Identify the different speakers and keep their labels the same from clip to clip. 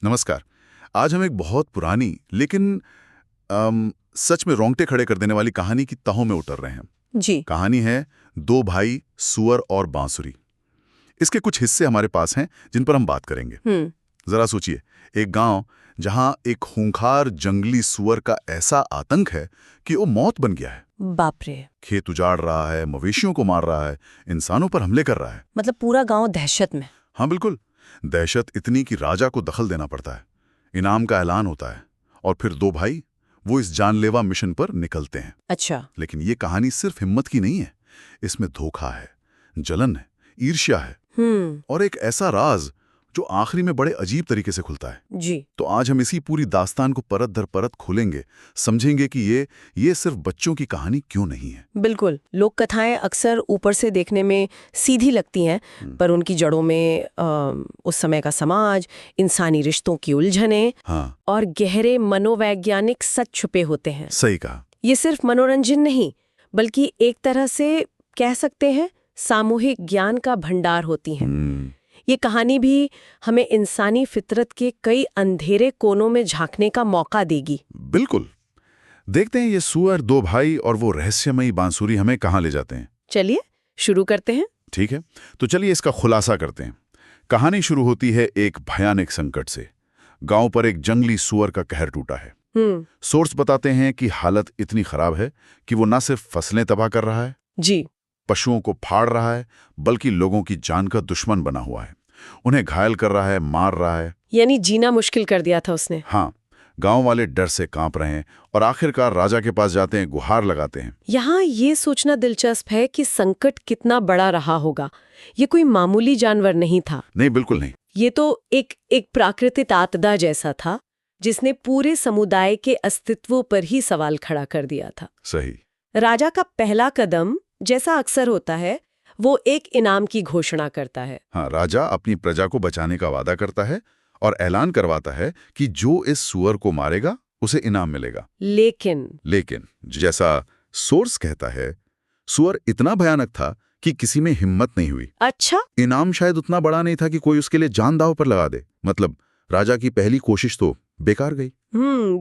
Speaker 1: नमस्कार। आज हम एक बहुत पुरानी लेकिन सच में रोंगटे खड़े कर देने वाली कहानी की तहों में उतर रहे हैं।
Speaker 2: जी।
Speaker 1: कहानी है दो भाई सूअर और बांसुरी। इसके कुछ हिस्से हमारे पास हैं जिन पर हम बात करेंगे। जरा सोचिए, एक गांव जहां एक खूंखार जंगली सूअर का ऐसा आतंक है कि वो मौत बन गया है।
Speaker 2: बाप रे।
Speaker 1: खेत उजाड़ रहा है, मवेशियों को मार रहा है, इंसानों पर हमले कर रहा है।
Speaker 2: मतलब पूरा गांव दहशत में।
Speaker 1: हाँ बिल्कुल, दहशत इतनी कि राजा को दखल देना पड़ता है। इनाम का ऐलान होता है और फिर दो भाई वो इस जानलेवा मिशन पर निकलते हैं।
Speaker 2: अच्छा।
Speaker 1: लेकिन ये कहानी सिर्फ हिम्मत की नहीं है, इसमें धोखा है, जलन है, ईर्ष्या है और एक ऐसा राज जो आखिरी में बड़े अजीब तरीके से खुलता है।
Speaker 2: जी।
Speaker 1: तो आज हम इसी पूरी दास्तान को परत दर परत खोलेंगे, समझेंगे कि ये सिर्फ बच्चों की कहानी क्यों नहीं है।
Speaker 2: बिल्कुल, लोक कथाएं अक्सर ऊपर से देखने में सीधी लगती हैं, पर उनकी जड़ों में उस समय का समाज, इंसानी रिश्तों की उलझनें और गहरे मनोवैज्ञानिक सच छुपे होते हैं।
Speaker 1: सही कहा।
Speaker 2: ये सिर्फ मनोरंजन नहीं, बल्कि एक तरह से कह सकते हैं सामूहिक ज्ञान का भंडार होती हैं। ये कहानी भी हमें इंसानी फितरत के कई अंधेरे कोनों में झांकने का मौका देगी।
Speaker 1: बिल्कुल। देखते हैं ये सूअर, दो भाई और वो रहस्यमयी बांसुरी हमें कहाँ ले जाते हैं।
Speaker 2: चलिए शुरू करते हैं।
Speaker 1: ठीक है, तो चलिए इसका खुलासा करते हैं। कहानी शुरू होती है एक भयानक संकट से। गांव पर एक जंगली सूअर का कहर टूटा है। सोर्स बताते हैं कि हालत इतनी खराब है कि वो न सिर्फ फसलें तबाह कर रहा है,
Speaker 2: जी,
Speaker 1: पशुओं को फाड़ रहा है, बल्कि लोगों की जान का दुश्मन बना हुआ है। उन्हें घायल कर रहा है, मार रहा है।
Speaker 2: यानी जीना मुश्किल कर दिया था उसने।
Speaker 1: हाँ, गांव वाले डर से कांप रहे हैं और आखिरकार राजा के पास जाते हैं, गुहार लगाते हैं।
Speaker 2: यहाँ ये सोचना दिलचस्प है कि संकट कितना बड़ा रहा होगा। ये कोई मामूली जानवर नहीं था।
Speaker 1: नहीं, बिल्कुल नहीं।
Speaker 2: ये तो एक प्राकृतिक आपदा जैसा था जिसने पूरे समुदाय के अस्तित्व पर ही सवाल खड़ा कर दिया था।
Speaker 1: सही।
Speaker 2: राजा का पहला कदम, जैसा अक्सर होता है, वो एक इनाम की घोषणा करता है।
Speaker 1: हाँ, राजा अपनी प्रजा को बचाने का वादा करता है और ऐलान करवाता है कि जो इस सूअर को मारेगा उसे इनाम मिलेगा। लेकिन जैसा सोर्स कहता है, सूअर इतना भयानक था कि किसी में हिम्मत नहीं हुई।
Speaker 2: अच्छा।
Speaker 1: इनाम शायद उतना बड़ा नहीं था कि कोई उसके लिए जान दांव पर लगा दे। मतलब राजा की पहली कोशिश तो बेकार गई।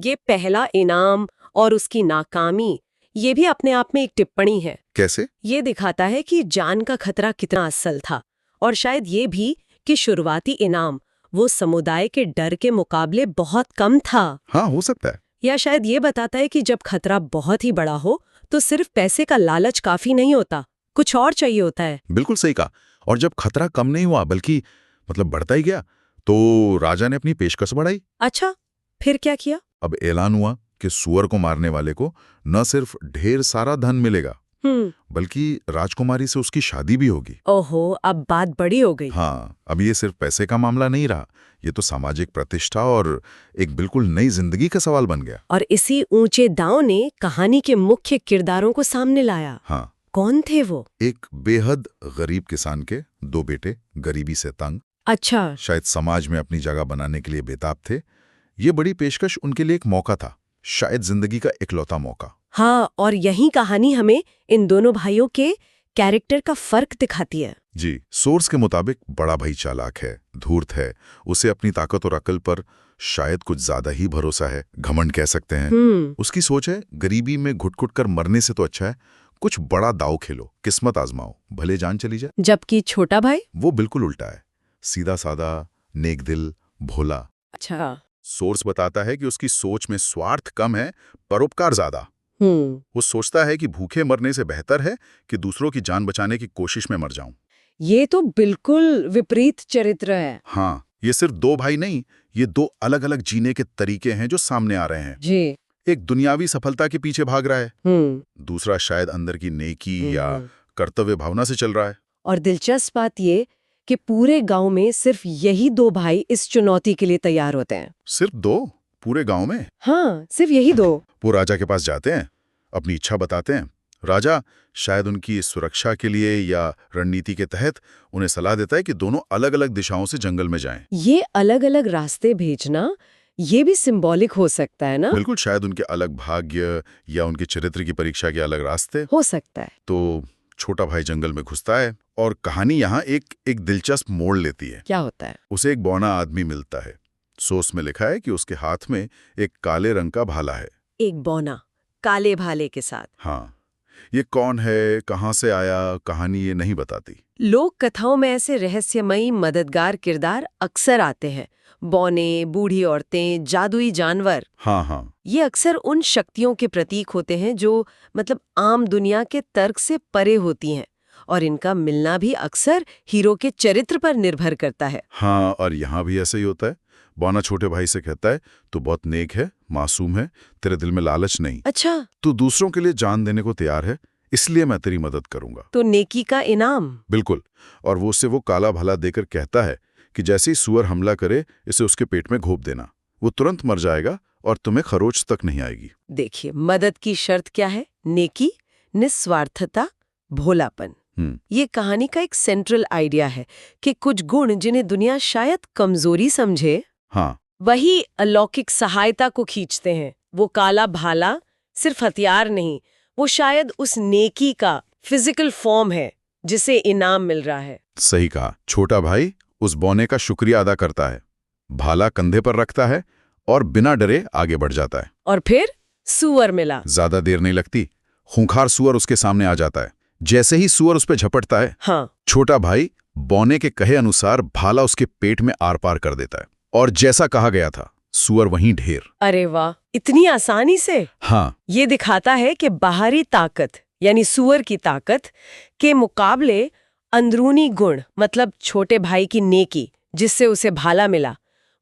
Speaker 2: ये पहला इनाम और उसकी नाकामी, ये भी अपने आप में एक टिप्पणी है।
Speaker 1: कैसे?
Speaker 2: ये दिखाता है कि जान का खतरा कितना असल था, और शायद ये भी कि शुरुआती इनाम वो समुदाय के डर के मुकाबले बहुत कम था।
Speaker 1: हाँ, हो सकता है।
Speaker 2: या शायद ये बताता है कि जब खतरा बहुत ही बड़ा हो तो सिर्फ पैसे का लालच काफी नहीं होता, कुछ और चाहिए होता है।
Speaker 1: बिल्कुल सही कहा। और जब खतरा कम नहीं हुआ बल्कि बढ़ता ही गया, तो राजा ने अपनी पेशकश बढ़ाई।
Speaker 2: अच्छा, फिर क्या किया?
Speaker 1: अब ऐलान हुआ कि सूअर को मारने वाले को न सिर्फ ढेर सारा धन मिलेगा, बल्कि राजकुमारी से उसकी शादी भी होगी।
Speaker 2: ओहो, अब बात बड़ी हो गई।
Speaker 1: हाँ, अब ये सिर्फ पैसे का मामला नहीं रहा, ये तो सामाजिक प्रतिष्ठा और एक बिल्कुल नई जिंदगी का सवाल बन गया।
Speaker 2: और इसी ऊंचे दांव ने कहानी के मुख्य किरदारों को सामने लाया।
Speaker 1: हाँ।
Speaker 2: कौन थे वो?
Speaker 1: एक बेहद गरीब किसान के दो बेटे, गरीबी से तंग।
Speaker 2: अच्छा।
Speaker 1: शायद समाज में अपनी जगह बनाने के लिए बेताब थे। ये बड़ी पेशकश उनके लिए एक मौका था, शायद जिंदगी का इकलौता मौका।
Speaker 2: हाँ, और यही कहानी हमें इन दोनों भाइयों के कैरेक्टर का फर्क दिखाती है।
Speaker 1: जी, सोर्स के मुताबिक बड़ा भाई चालाक है, धूर्त है, उसे अपनी ताकत और अकल पर शायद कुछ ज्यादा ही भरोसा है, घमंड कह सकते हैं। उसकी सोच है, गरीबी में घुट-घुट कर मरने से तो अच्छा है कुछ बड़ा दाव खेलो, किस्मत आजमाओ, भले जान चली जाए।
Speaker 2: जबकि छोटा भाई,
Speaker 1: वो बिल्कुल उल्टा है, सीधा सादा, नेक दिल, भोला।
Speaker 2: अच्छा।
Speaker 1: सोर्स बताता है कि उसकी सोच में स्वार्थ कम है, परोपकार ज्यादा। वो सोचता है कि भूखे मरने से बेहतर है कि दूसरों की जान बचाने की कोशिश में मर जाऊं।
Speaker 2: ये तो बिल्कुल विपरीत चरित्र है।
Speaker 1: हाँ, ये सिर्फ दो भाई नहीं, ये दो अलग-अलग जीने के तरीके हैं जो सामने आ रहे हैं।
Speaker 2: जी।
Speaker 1: एक दुनियावी सफलता के पीछे भाग रहा है, दूसरा शायद अंदर की नेकी या कर्तव्य भावना से चल रहा है।
Speaker 2: और दिलचस्प बात ये कि पूरे गांव में सिर्फ यही दो भाई इस चुनौती के लिए तैयार होते हैं।
Speaker 1: सिर्फ दो? पूरे गांव में?
Speaker 2: हाँ, सिर्फ यही दो।
Speaker 1: वो राजा के पास जाते हैं, अपनी इच्छा बताते हैं। राजा शायद उनकी सुरक्षा के लिए या रणनीति के तहत उन्हें सलाह देता है कि दोनों अलग-अलग दिशाओं से जंगल में जाएं।
Speaker 2: ये अलग-अलग रास्ते भेजना, ये भी सिंबॉलिक हो सकता है ना?
Speaker 1: बिल्कुल, शायद उनके अलग भाग्य या उनके चरित्र की परीक्षा के अलग रास्ते
Speaker 2: हो सकता है।
Speaker 1: तो छोटा भाई जंगल में घुसता है और कहानी यहाँ एक दिलचस्प मोड़ लेती है।
Speaker 2: क्या होता है?
Speaker 1: उसे एक बौना आदमी मिलता है सोर्स में लिखा है कि उसके हाथ में एक काले रंग का भाला है।
Speaker 2: एक बौना काले भाले के साथ।
Speaker 1: हाँ, ये कौन है, कहाँ से आया, कहानी ये नहीं बताती।
Speaker 2: लोक कथाओं में ऐसे रहस्यमयी मददगार किरदार अक्सर आते हैं। बौने, बूढ़ी औरतें, जादुई जानवर।
Speaker 1: हाँ हाँ,
Speaker 2: ये अक्सर उन शक्तियों के प्रतीक होते हैं जो मतलब आम दुनिया के तर्क से परे होती हैं, और इनका मिलना भी अक्सर हीरो के चरित्र पर निर्भर करता है।
Speaker 1: हाँ, और यहाँ भी ऐसा ही होता है। बौना छोटे भाई से कहता है, तू बहुत नेक है, मासूम है, तेरे दिल में लालच नहीं,
Speaker 2: अच्छा,
Speaker 1: तू दूसरों के लिए जान देने को तैयार है, इसलिए मैं तेरी मदद करूंगा।
Speaker 2: तो नेकी का इनाम।
Speaker 1: बिल्कुल। और वो उससे वो काला भाला देकर कहता है कि जैसे ही सुअर हमला करे, इसे उसके पेट में घोंप देना, वो तुरंत मर जाएगा और तुम्हें खरोच तक नहीं आएगी।
Speaker 2: देखिए, मदद की शर्त क्या है? नेकी, निस्वार्थता, भोलापन। ये कहानी का एक सेंट्रल आइडिया है कि कुछ गुण जिन्हें दुनिया शायद कमजोरी समझे,
Speaker 1: हाँ,
Speaker 2: वही अलौकिक सहायता को खींचते हैं। वो काला भाला सिर्फ हथियार नहीं, वो शायद उस नेकी का फिजिकल फॉर्म है जिसे इनाम मिल रहा है।
Speaker 1: सही कहा। छोटा भाई उस बौने का शुक्रिया अदा करता है, भाला कंधे पर रखता है और बिना डरे आगे बढ़ जाता है।
Speaker 2: और फिर सुअर मिला।
Speaker 1: ज्यादा देर नहीं लगती, खूंखार सुअर उसके सामने आ जाता है। जैसे ही सुअर उस पर झपटता है,
Speaker 2: हाँ,
Speaker 1: छोटा भाई बौने के कहे अनुसार भाला उसके पेट में आर पार कर देता है, और जैसा कहा गया था, सुअर वहीं ढेर।
Speaker 2: अरे वाह, इतनी आसानी से।
Speaker 1: हाँ,
Speaker 2: ये दिखाता है कि बाहरी ताकत यानी सुअर की ताकत के मुकाबले अंदरूनी गुण मतलब छोटे भाई की नेकी जिससे उसे भाला मिला,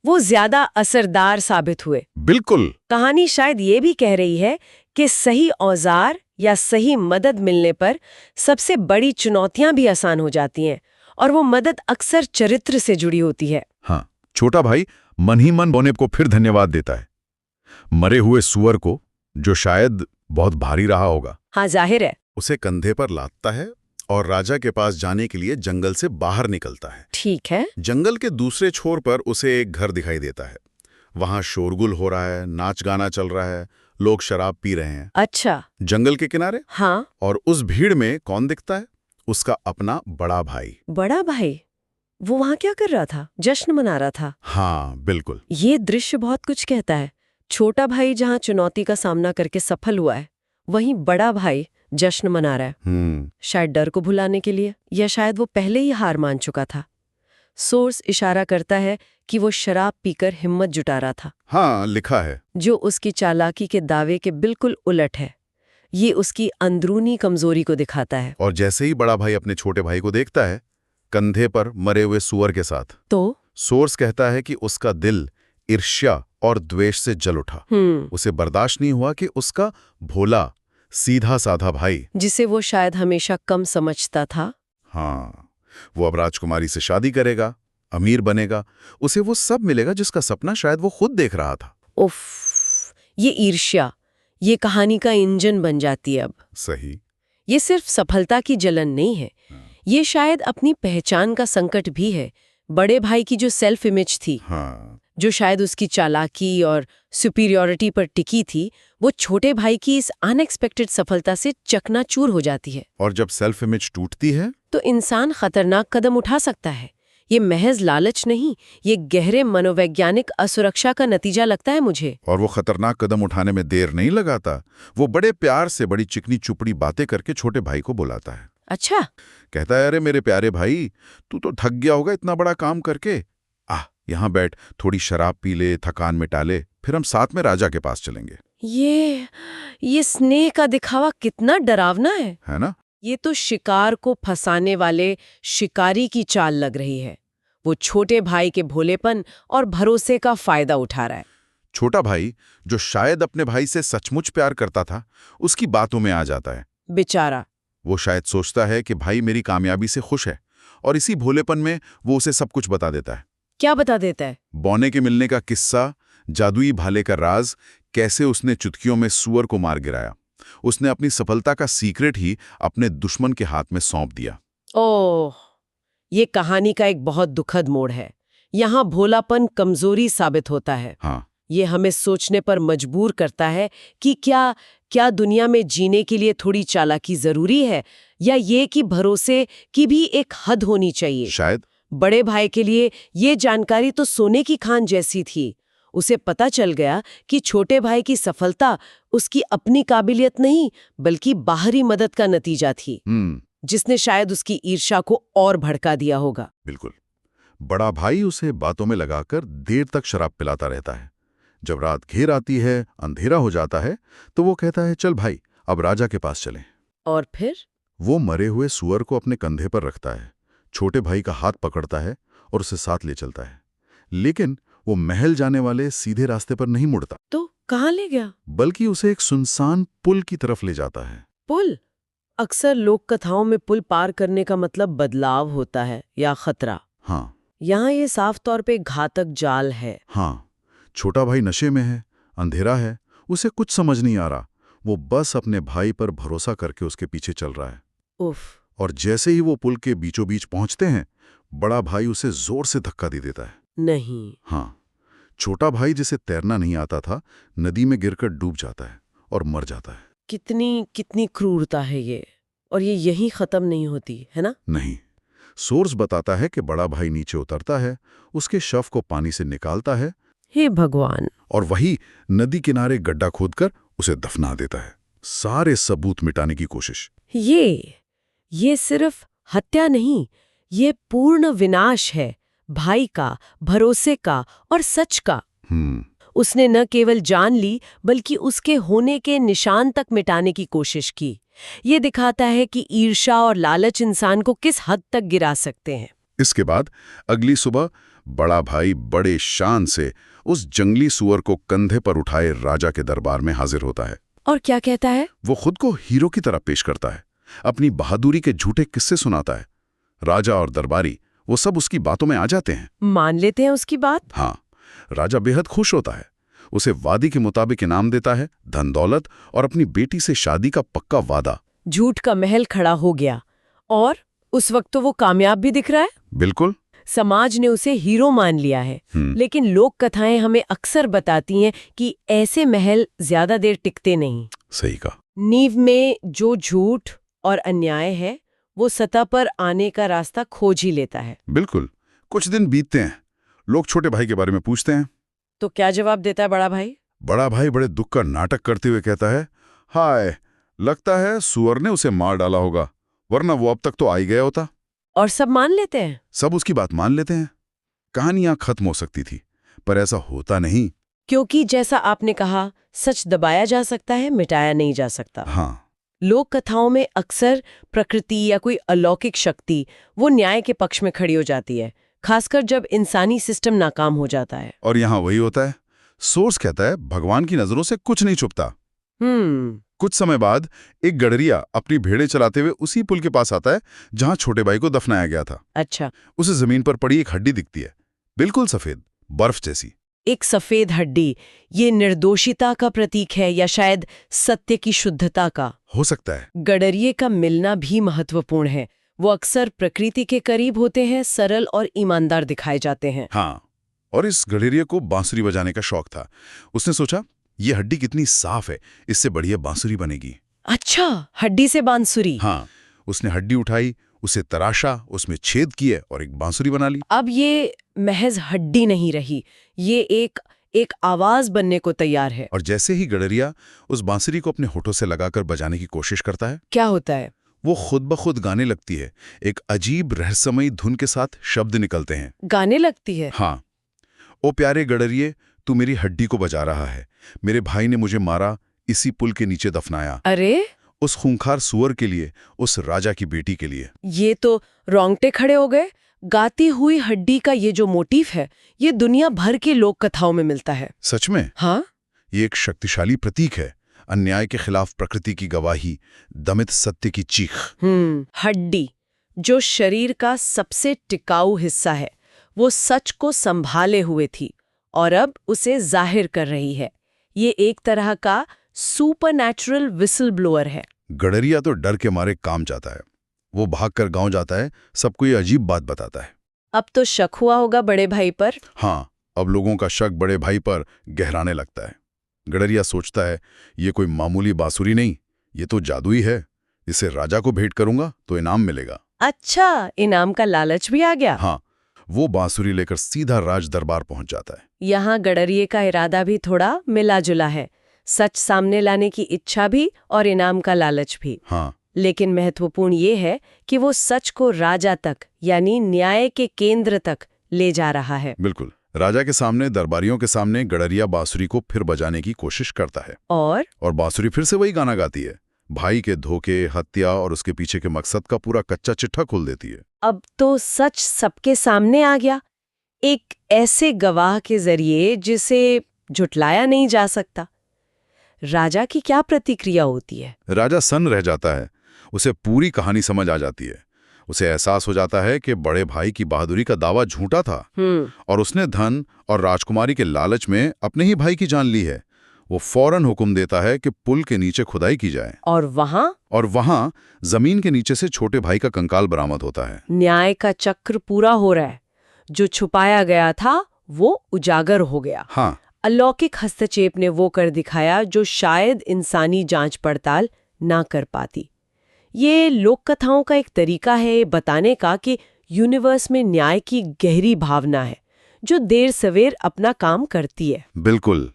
Speaker 2: वो ज्यादा असरदार साबित हुए।
Speaker 1: बिल्कुल।
Speaker 2: कहानी शायद ये भी कह रही है कि सही औजार या सही मदद मिलने पर सबसे बड़ी चुनौतियां भी आसान हो जाती हैं, और वो मदद अक्सर चरित्र से जुड़ी होती है।
Speaker 1: हाँ, छोटा भाई मन ही मन बौने को फिर धन्यवाद देता है, मरे हुए सुअर को, जो शायद बहुत भारी रहा होगा।
Speaker 2: हाँ, जाहिर है।
Speaker 1: उसे कंधे पर लादता है और राजा के पास जाने के लिए जंगल से बाहर निकलता है।
Speaker 2: ठीक है।
Speaker 1: जंगल के दूसरे छोर पर उसे एक घर दिखाई देता है। वहां शोरगुल हो रहा है, नाच गाना चल रहा है, लोग शराब पी रहे हैं।
Speaker 2: अच्छा।
Speaker 1: जंगल के किनारे।
Speaker 2: हाँ।
Speaker 1: और उस भीड़ में कौन दिखता है? उसका अपना बड़ा भाई।
Speaker 2: बड़ा भाई? वो वहां क्या कर रहा था? जश्न मना रहा था?
Speaker 1: हाँ, बिल्कुल।
Speaker 2: ये दृश्य बहुत कुछ कहता है। छोटा भाई जहां चुनौती का सामना करके सफल हुआ है, वहीं बड़ा भाई जश्न मना रहा है। शायद डर को भुलाने के लिए, या शायद वो पहले ही हार मान चुका था। सोर्स इशारा करता है कि वो शराब पीकर हिम्मत जुटा रहा था।
Speaker 1: हाँ, लिखा है।
Speaker 2: जो उसकी चालाकी के दावे के बिल्कुल उलट है। ये उसकी अंदरूनी कमजोरी को दिखाता है।
Speaker 1: और जैसे ही बड़ा भाई अपने छोटे भाई को देखता है कंधे पर मरे हुए सुअर के साथ, तो सोर्स कहता है कि उसका दिल ईर्ष्या और द्वेष से जल उठा। उसे बर्दाश्त नहीं हुआ कि उसका भोला सीधा साधा भाई,
Speaker 2: जिसे वो शायद हमेशा कम समझता था,
Speaker 1: हाँ, वो अब राजकुमारी से शादी करेगा, अमीर बनेगा, उसे वो सब मिलेगा जिसका सपना शायद वो खुद देख रहा था।
Speaker 2: उफ, ये ईर्ष्या ये कहानी का इंजन बन जाती है अब।
Speaker 1: सही।
Speaker 2: ये सिर्फ सफलता की जलन नहीं है, ये शायद अपनी पहचान का संकट भी है। बड़े भाई की जो सेल्फ इमेज थी,
Speaker 1: हाँ,
Speaker 2: जो शायद उसकी चालाकी और सुपीरियरिटी पर टिकी थी, वो छोटे भाई की इस अनएक्सपेक्टेड सफलता से चकनाचूर हो जाती है।
Speaker 1: और जब सेल्फ इमेज टूटती है
Speaker 2: तो इंसान खतरनाक कदम उठा सकता है। ये महज लालच नहीं, ये गहरे मनोवैज्ञानिक असुरक्षा का नतीजा लगता है मुझे।
Speaker 1: और वो खतरनाक कदम उठाने में देर नहीं लगाता। वो बड़े प्यार से बड़ी चिकनी चुपड़ी बातें करके छोटे भाई को बुलाता है।
Speaker 2: अच्छा।
Speaker 1: कहता है, अरे मेरे प्यारे भाई, तू तो थक गया होगा इतना बड़ा काम करके, यहाँ बैठ, थोड़ी शराब पी ले, थकान मिटा ले, फिर हम साथ में राजा के पास चलेंगे।
Speaker 2: ये स्नेह का दिखावा कितना डरावना है
Speaker 1: ना?
Speaker 2: ये तो शिकार को फंसाने वाले शिकारी की चाल लग रही है। वो छोटे भाई के भोलेपन और भरोसे का फायदा उठा रहा है।
Speaker 1: छोटा भाई, जो शायद अपने भाई से सचमुच प्यार करता था, उसकी बातों में आ जाता है।
Speaker 2: बेचारा।
Speaker 1: वो शायद सोचता है कि भाई मेरी कामयाबी से खुश है, और इसी भोलेपन में वो उसे सब कुछ बता देता है।
Speaker 2: क्या बता देता है?
Speaker 1: बौने के मिलने का किस्सा, जादुई भाले का राज, कैसे उसने चुटकियों में सुअर को मार गिराया। उसने अपनी सफलता का सीक्रेट ही अपने दुश्मन के हाथ में सौंप दिया।
Speaker 2: ओह, ये कहानी का एक बहुत दुखद मोड़ है। यहाँ भोलापन कमजोरी साबित होता है।
Speaker 1: हाँ,
Speaker 2: ये हमें सोचने पर मजबूर करता है कि क्या दुनिया में जीने के लिए थोड़ी चालाकी जरूरी है, या ये कि भरोसे की भी एक हद होनी चाहिए।
Speaker 1: शायद।
Speaker 2: बड़े भाई के लिए ये जानकारी तो सोने की खान जैसी थी। उसे पता चल गया कि छोटे भाई की सफलता उसकी अपनी काबिलियत नहीं बल्कि बाहरी मदद का नतीजा थी, जिसने शायद उसकी ईर्ष्या को और भड़का दिया होगा।
Speaker 1: बिल्कुल। बड़ा भाई उसे बातों में लगाकर देर तक शराब पिलाता रहता है। जब रात घेर आती है, अंधेरा हो जाता है, तो वो कहता है, चल भाई अब राजा के पास चलें।
Speaker 2: और फिर
Speaker 1: वो मरे हुए सूअर को अपने कंधे पर रखता है, छोटे भाई का हाथ पकड़ता है और उसे साथ ले चलता है। लेकिन वो महल जाने वाले सीधे रास्ते पर नहीं मुड़ता।
Speaker 2: तो कहाँ ले गया?
Speaker 1: बल्कि उसे एक सुनसान पुल की तरफ ले जाता है।
Speaker 2: पुल? अक्सर लोक कथाओं में पुल पार करने का मतलब बदलाव होता है या खतरा।
Speaker 1: हाँ,
Speaker 2: यहाँ ये साफ तौर पे घातक जाल है।
Speaker 1: हाँ, छोटा भाई नशे में है, अंधेरा है, उसे कुछ समझ नहीं आ रहा। वो बस अपने भाई पर भरोसा करके उसके पीछे चल रहा है।
Speaker 2: उफ।
Speaker 1: और जैसे ही वो पुल के बीचों बीच पहुंचते हैं, बड़ा भाई उसे जोर से धक्का दे देता है।
Speaker 2: नहीं।
Speaker 1: हाँ, छोटा भाई जिसे तैरना नहीं आता था, नदी में गिरकर डूब जाता है और मर जाता है।
Speaker 2: कितनी क्रूरता है ये। और ये यहीं खत्म नहीं होती है ना?
Speaker 1: नहीं, सोर्स बताता है कि बड़ा भाई नीचे उतरता है, उसके शव को पानी से निकालता है,
Speaker 2: हे भगवान,
Speaker 1: और वही नदी किनारे गड्ढा खोदकर उसे दफना देता है। सारे सबूत मिटाने की कोशिश।
Speaker 2: ये सिर्फ हत्या नहीं, ये पूर्ण विनाश है, भाई का, भरोसे का और सच का। उसने न केवल जान ली बल्कि उसके होने के निशान तक मिटाने की कोशिश की। ये दिखाता है कि ईर्ष्या और लालच इंसान को किस हद तक गिरा सकते हैं।
Speaker 1: इसके बाद अगली सुबह बड़ा भाई बड़े शान से उस जंगली सुअर को कंधे पर उठाए राजा के दरबार में हाजिर होता है।
Speaker 2: और क्या कहता है?
Speaker 1: वो खुद को हीरो की तरह पेश करता है, अपनी बहादुरी के झूठे किस्से सुनाता है। राजा और दरबारी वो सब उसकी बातों में आ जाते हैं,
Speaker 2: मान लेते हैं उसकी बात।
Speaker 1: हाँ, राजा बेहद खुश होता है, उसे वादी के मुताबिक इनाम देता है, धन दौलत और अपनी बेटी से शादी का पक्का वादा।
Speaker 2: झूठ का महल खड़ा हो गया और उस वक्त तो वो कामयाब भी दिख रहा है।
Speaker 1: बिल्कुल।
Speaker 2: समाज ने उसे हीरो मान लिया है। लेकिन लोक कथाएं हमें अक्सर बताती हैं कि ऐसे महल ज्यादा देर टिकते नहीं।
Speaker 1: सही कहा।
Speaker 2: नींव में जो झूठ और अन्याय है वो सतह पर आने का रास्ता खोज ही लेता है।
Speaker 1: बिल्कुल। कुछ दिन बीतते हैं, लोग छोटे भाई के बारे में पूछते हैं।
Speaker 2: तो क्या जवाब देता है बड़ा भाई?
Speaker 1: बड़ा भाई बड़े दुख का नाटक करते हुए कहता है, हाय, लगता है सुअर ने उसे मार डाला होगा, वरना वो अब तक तो आ ही गया होता।
Speaker 2: और सब मान लेते हैं?
Speaker 1: सब उसकी बात मान लेते हैं। कहानियां खत्म हो सकती थी, पर ऐसा होता नहीं।
Speaker 2: क्योंकि जैसा आपने कहा, सच दबाया जा सकता है, मिटाया नहीं जा सकता।
Speaker 1: हाँ।
Speaker 2: लोक कथाओं में अक्सर प्रकृति या कोई अलौकिक शक्ति वो न्याय के पक्ष में खड़ी हो जाती है, खासकर जब इंसानी सिस्टम नाकाम हो जाता है।
Speaker 1: और यहाँ वही होता है। सोर्स कहता है भगवान की नजरों से कुछ नहीं छुपता। कुछ समय बाद एक गडरिया अपनी भेड़ें चलाते हुए उसी पुल के पास आता है जहां छोटे भाई को दफनाया गया था।
Speaker 2: अच्छा।
Speaker 1: उसे जमीन पर पड़ी एक हड्डी दिखती है, बिल्कुल सफेद, बर्फ जैसी।
Speaker 2: एक सफेद हड्डी, ये निर्दोषिता का प्रतीक है या शायद सत्य की शुद्धता का?
Speaker 1: हो सकता है।
Speaker 2: गडरिये का मिलना भी महत्वपूर्ण है। वो अक्सर प्रकृति के करीब होते हैं, सरल और ईमानदार दिखाए जाते हैं।
Speaker 1: हाँ, और इस गडरिये को बांसुरी बजाने का शौक था। उसने सोचा, ये हड्डी कितनी साफ है, इससे बढ़िया बांसुरी बनेगी।
Speaker 2: अच्छा, हड्डी से बांसुरी?
Speaker 1: हाँ, उसने हड्डी उठाई, उसे तराशा, उसमें छेद किए और एक बांसुरी बना ली।
Speaker 2: अब ये महज हड्डी नहीं रही, ये एक आवाज बनने को तैयार है।
Speaker 1: और जैसे ही गडरिया उस बांसुरी को अपने होठों से लगाकर बजाने की कोशिश करता है,
Speaker 2: क्या होता है?
Speaker 1: वो खुद ब खुद गाने लगती है। एक अजीब रहस्यमयी धुन के साथ शब्द निकलते हैं।
Speaker 2: गाने लगती है?
Speaker 1: हाँ। ओ प्यारे गडरिये, तू मेरी हड्डी को बजा रहा है। मेरे भाई ने मुझे मारा, इसी पुल के नीचे दफनाया।
Speaker 2: अरे,
Speaker 1: उस खूंखार सुअर के लिए, उस राजा की बेटी के लिए।
Speaker 2: ये तो रोंगटे खड़े हो गए। गाती हुई हड्डी का ये जो मोटिव है, ये दुनिया भर के लोक कथाओं में मिलता है।
Speaker 1: सच में?
Speaker 2: हाँ।
Speaker 1: ये एक शक्तिशाली प्रतीक है, अन्याय के खिलाफ प्रकृति की गवाही, दमित सत्य की चीख।
Speaker 2: हड्डी, जो शरीर का सबसे टिकाऊ हिस्सा है, वो सच को संभाले हुए थी और अब उसे जाहिर कर रही है। ये एक तरह का सुपरनैचुरल विसल ब्लोअर है।
Speaker 1: गडरिया तो डर के मारे काम जाता है। वो भागकर गांव जाता है, सबको ये अजीब बात बताता है।
Speaker 2: अब तो शक हुआ होगा बड़े भाई पर।
Speaker 1: हाँ, अब लोगों का शक बड़े भाई पर गहराने लगता है। गडरिया सोचता है, ये कोई मामूली बांसुरी नहीं, ये तो जादुई है। इसे राजा को भेंट करूंगा तो इनाम मिलेगा।
Speaker 2: अच्छा, इनाम का लालच भी आ गया।
Speaker 1: हाँ, वो बांसुरी लेकर सीधा राज दरबार पहुंच जाता है।
Speaker 2: यहाँ गडरिये का इरादा भी थोड़ा मिला जुला है, सच सामने लाने की इच्छा भी और इनाम का लालच भी।
Speaker 1: हाँ,
Speaker 2: लेकिन महत्वपूर्ण ये है कि वो सच को राजा तक, यानी न्याय के केंद्र तक ले जा रहा है।
Speaker 1: बिल्कुल। राजा के सामने, दरबारियों के सामने गडरिया बांसुरी को फिर बजाने की कोशिश करता है
Speaker 2: और
Speaker 1: बांसुरी फिर से वही गाना गाती है। भाई के धोखे, हत्या और उसके पीछे के मकसद का पूरा कच्चा चिट्ठा खोल देती है।
Speaker 2: अब तो सच सबके सामने आ गया, एक ऐसे गवाह के जरिए जिसे झुटलाया नहीं जा सकता। राजा की क्या प्रतिक्रिया होती है?
Speaker 1: राजा सन्न रह जाता है। उसे पूरी कहानी समझ आ जाती है। उसे एहसास हो जाता है कि बड़े भाई की बहादुरी का दावा झूठा था और उसने धन और राजकुमारी के लालच में अपने ही भाई की जान ली है। वो फौरन हुक्म देता है कि पुल के नीचे खुदाई की जाए
Speaker 2: और वहां
Speaker 1: जमीन के नीचे से छोटे भाई का कंकाल बरामद होता है।
Speaker 2: न्याय का चक्र पूरा हो रहा है। जो छुपाया गया था वो उजागर हो गया।
Speaker 1: हाँ,
Speaker 2: अलौकिक हस्तक्षेप ने वो कर दिखाया जो शायद इंसानी जांच पड़ताल ना कर पाती। ये लोक कथाओं का एक तरीका है बताने का कि यूनिवर्स में न्याय की गहरी भावना है जो देर सवेर अपना काम करती है।
Speaker 1: बिल्कुल।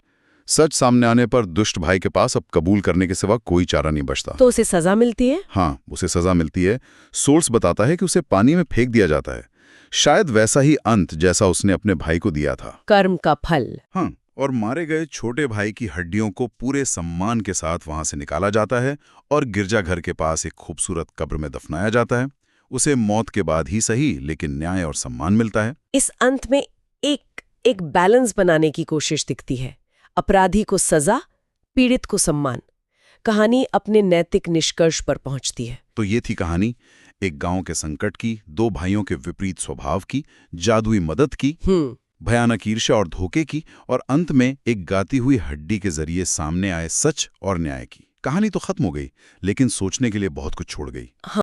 Speaker 1: सच सामने आने पर दुष्ट भाई के पास अब कबूल करने के सिवा कोई चारा नहीं बचता।
Speaker 2: तो उसे सजा मिलती है?
Speaker 1: हाँ, उसे सजा मिलती है। सोर्स बताता है कि उसे पानी में फेंक दिया जाता है, शायद वैसा ही अंत जैसा उसने अपने भाई को दिया था।
Speaker 2: कर्म का फल।
Speaker 1: हाँ, और मारे गए छोटे भाई की हड्डियों को पूरे सम्मान के साथ वहां से निकाला जाता है और गिरजाघर के पास एक खूबसूरत कब्र में दफनाया जाता है। उसे मौत के बाद ही सही, लेकिन न्याय और सम्मान मिलता है।
Speaker 2: इस अंत में एक बैलेंस बनाने की कोशिश दिखती है। अपराधी को सजा, पीड़ित को सम्मान। कहानी अपने नैतिक निष्कर्ष पर पहुंचती है।
Speaker 1: तो ये थी कहानी, एक गांव के संकट की, दो भाइयों के विपरीत स्वभाव की, जादुई मदद की, भयानक ईर्ष्या और धोखे की, और अंत में एक गाती हुई हड्डी के जरिए सामने आए सच और न्याय की। कहानी तो खत्म हो गई, लेकिन सोचने के लिए बहुत कुछ छोड़ गई।